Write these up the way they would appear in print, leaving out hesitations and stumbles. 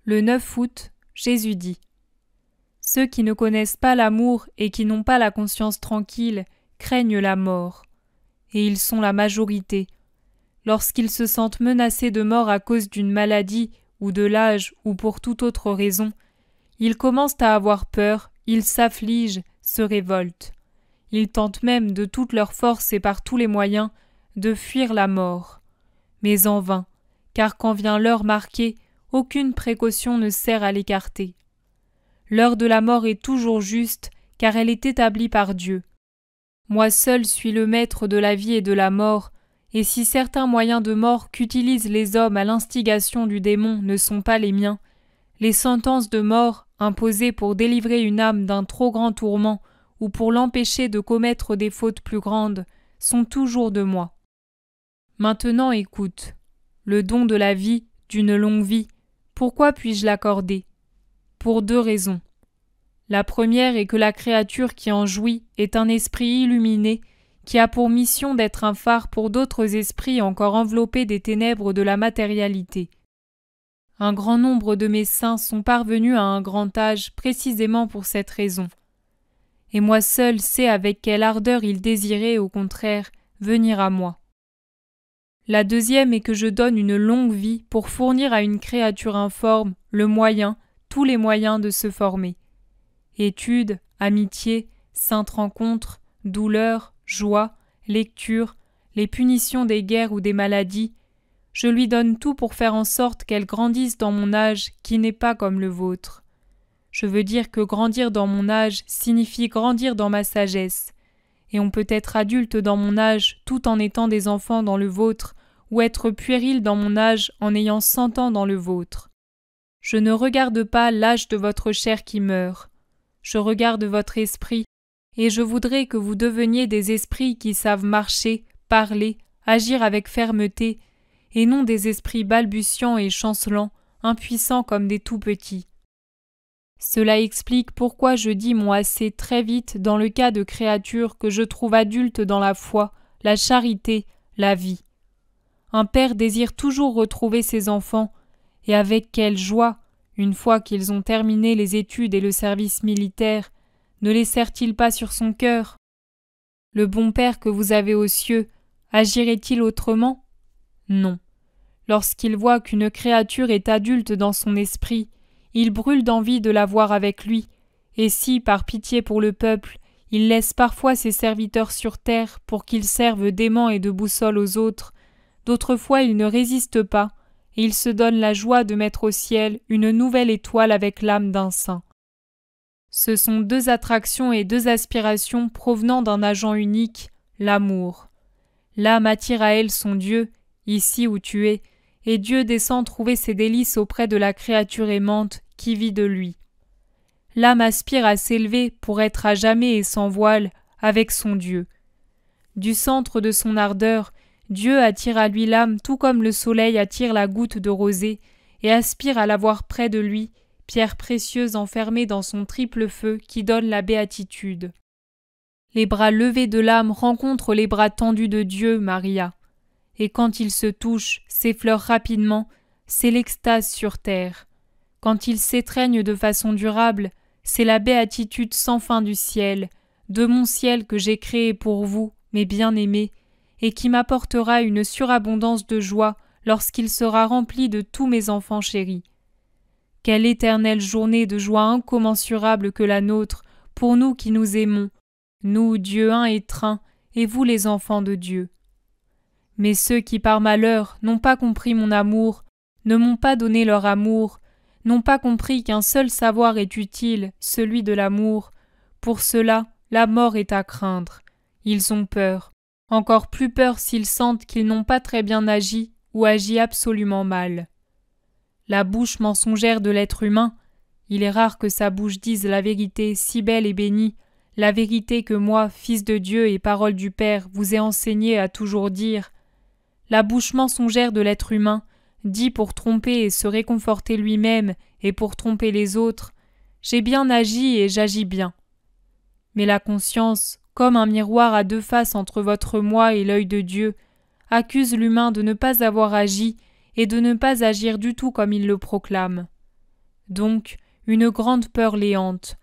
Le 9 août, Jésus dit : Ceux qui ne connaissent pas l'amour et qui n'ont pas la conscience tranquille craignent la mort. Et ils sont la majorité. Lorsqu'ils se sentent menacés de mort à cause d'une maladie ou de l'âge ou pour toute autre raison, ils commencent à avoir peur, ils s'affligent, se révoltent. Ils tentent même de toute leur force et par tous les moyens de fuir la mort. Mais en vain, car quand vient l'heure marquée, aucune précaution ne sert à l'écarter. L'heure de la mort est toujours juste, car elle est établie par Dieu. Moi seul suis le maître de la vie et de la mort, et si certains moyens de mort qu'utilisent les hommes à l'instigation du démon ne sont pas les miens, les sentences de mort, imposées pour délivrer une âme d'un trop grand tourment ou pour l'empêcher de commettre des fautes plus grandes, sont toujours de moi. Maintenant écoute. Le don de la vie, d'une longue vie, pourquoi puis-je l'accorder ? Pour 2 raisons. La première est que la créature qui en jouit est un esprit illuminé qui a pour mission d'être un phare pour d'autres esprits encore enveloppés des ténèbres de la matérialité. Un grand nombre de mes saints sont parvenus à un grand âge précisément pour cette raison. Et moi seul sais avec quelle ardeur ils désiraient, au contraire, venir à moi. La deuxième est que je donne une longue vie pour fournir à une créature informe le moyen, tous les moyens de se former. Études, amitié, saintes rencontres, douleurs, joie, lecture, les punitions des guerres ou des maladies, je lui donne tout pour faire en sorte qu'elle grandisse dans mon âge qui n'est pas comme le vôtre. Je veux dire que grandir dans mon âge signifie grandir dans ma sagesse, et on peut être adulte dans mon âge tout en étant des enfants dans le vôtre, ou être puéril dans mon âge en ayant 100 ans dans le vôtre. Je ne regarde pas l'âge de votre chair qui meurt. Je regarde votre esprit, et je voudrais que vous deveniez des esprits qui savent marcher, parler, agir avec fermeté, et non des esprits balbutiants et chancelants, impuissants comme des tout-petits. Cela explique pourquoi je dis mon assez très vite dans le cas de créatures que je trouve adultes dans la foi, la charité, la vie. Un père désire toujours retrouver ses enfants, et avec quelle joie, une fois qu'ils ont terminé les études et le service militaire, ne les serre-t-il pas sur son cœur ? Le bon père que vous avez aux cieux, agirait-il autrement ? Non. Lorsqu'il voit qu'une créature est adulte dans son esprit, il brûle d'envie de la voir avec lui, et si, par pitié pour le peuple, il laisse parfois ses serviteurs sur terre pour qu'ils servent d'aimants et de boussole aux autres, d'autres fois il ne résiste pas, et il se donne la joie de mettre au ciel une nouvelle étoile avec l'âme d'un saint. Ce sont 2 attractions et 2 aspirations provenant d'un agent unique, l'amour. L'âme attire à elle son Dieu, ici où tu es, et Dieu descend trouver ses délices auprès de la créature aimante qui vit de lui. L'âme aspire à s'élever pour être à jamais et sans voile avec son Dieu. Du centre de son ardeur, Dieu attire à lui l'âme tout comme le soleil attire la goutte de rosée et aspire à l'avoir près de lui, pierre précieuse enfermée dans son triple feu qui donne la béatitude. Les bras levés de l'âme rencontrent les bras tendus de Dieu, Maria. Et quand ils se touchent, s'effleurent rapidement, c'est l'extase sur terre. Quand ils s'étreignent de façon durable, c'est la béatitude sans fin du ciel, de mon ciel que j'ai créé pour vous, mes bien-aimés, et qui m'apportera une surabondance de joie lorsqu'il sera rempli de tous mes enfants chéris. Quelle éternelle journée de joie incommensurable que la nôtre, pour nous qui nous aimons, nous, Dieu un et trin, et vous les enfants de Dieu. Mais ceux qui par malheur n'ont pas compris mon amour, ne m'ont pas donné leur amour, n'ont pas compris qu'un seul savoir est utile, celui de l'amour, pour cela la mort est à craindre. Ils ont peur, encore plus peur s'ils sentent qu'ils n'ont pas très bien agi ou agi absolument mal. La bouche mensongère de l'être humain, il est rare que sa bouche dise la vérité si belle et bénie, la vérité que moi, fils de Dieu et parole du Père, vous ai enseigné à toujours dire. La bouche mensongère de l'être humain dit pour tromper et se réconforter lui-même et pour tromper les autres, j'ai bien agi et j'agis bien. Mais la conscience, comme un miroir à 2 faces entre votre moi et l'œil de Dieu, accuse l'humain de ne pas avoir agi et de ne pas agir du tout comme il le proclame. Donc, une grande peur les hante,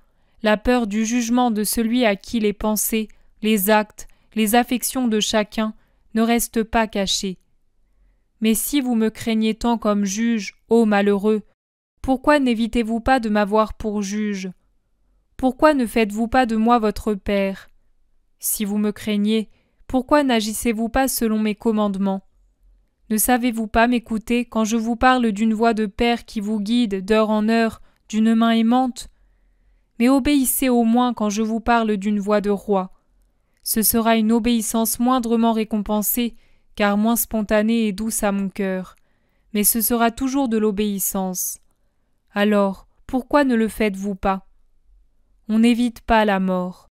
la peur du jugement de celui à qui les pensées, les actes, les affections de chacun ne restent pas cachés. Mais si vous me craignez tant comme juge, ô malheureux, pourquoi n'évitez-vous pas de m'avoir pour juge? Pourquoi ne faites-vous pas de moi votre père? Si vous me craignez, pourquoi n'agissez-vous pas selon mes commandements? Ne savez-vous pas m'écouter quand je vous parle d'une voix de père qui vous guide d'heure en heure, d'une main aimante? Mais obéissez au moins quand je vous parle d'une voix de roi. Ce sera une obéissance moindrement récompensée, car moins spontanée et douce à mon cœur, mais ce sera toujours de l'obéissance. Alors, pourquoi ne le faites-vous pas? On n'évite pas la mort.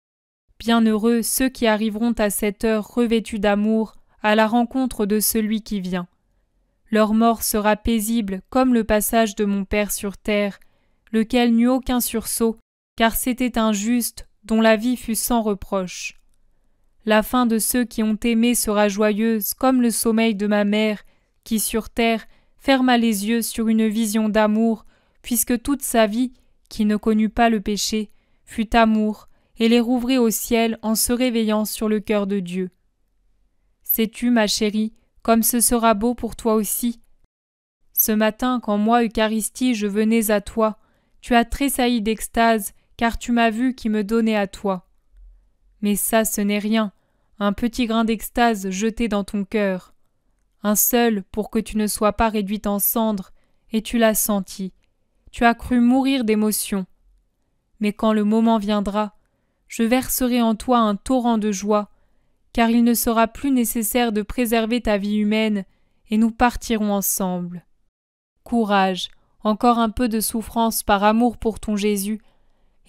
Bienheureux ceux qui arriveront à cette heure revêtus d'amour à la rencontre de celui qui vient. Leur mort sera paisible comme le passage de mon Père sur terre, lequel n'eut aucun sursaut, car c'était un juste dont la vie fut sans reproche. La fin de ceux qui ont aimé sera joyeuse comme le sommeil de ma mère, qui sur terre ferma les yeux sur une vision d'amour, puisque toute sa vie, qui ne connut pas le péché, fut amour, et les rouvrit au ciel en se réveillant sur le cœur de Dieu. Sais-tu, ma chérie, comme ce sera beau pour toi aussi? Ce matin, quand moi, Eucharistie, je venais à toi, tu as tressailli d'extase, car tu m'as vu qui me donnais à toi. Mais ça, ce n'est rien, un petit grain d'extase jeté dans ton cœur. Un seul, pour que tu ne sois pas réduite en cendres, et tu l'as senti. Tu as cru mourir d'émotion. Mais quand le moment viendra, je verserai en toi un torrent de joie, car il ne sera plus nécessaire de préserver ta vie humaine, et nous partirons ensemble. Courage, encore un peu de souffrance par amour pour ton Jésus,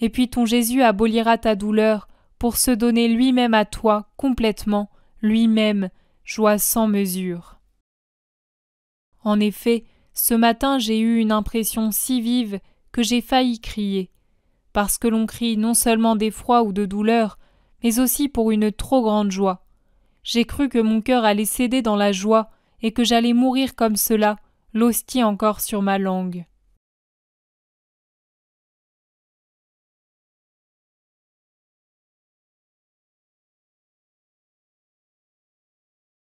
et puis ton Jésus abolira ta douleur pour se donner lui-même à toi complètement, lui-même, joie sans mesure. En effet, ce matin j'ai eu une impression si vive que j'ai failli crier, parce que l'on crie non seulement d'effroi ou de douleur, mais aussi pour une trop grande joie. J'ai cru que mon cœur allait céder dans la joie et que j'allais mourir comme cela, l'hostie encore sur ma langue.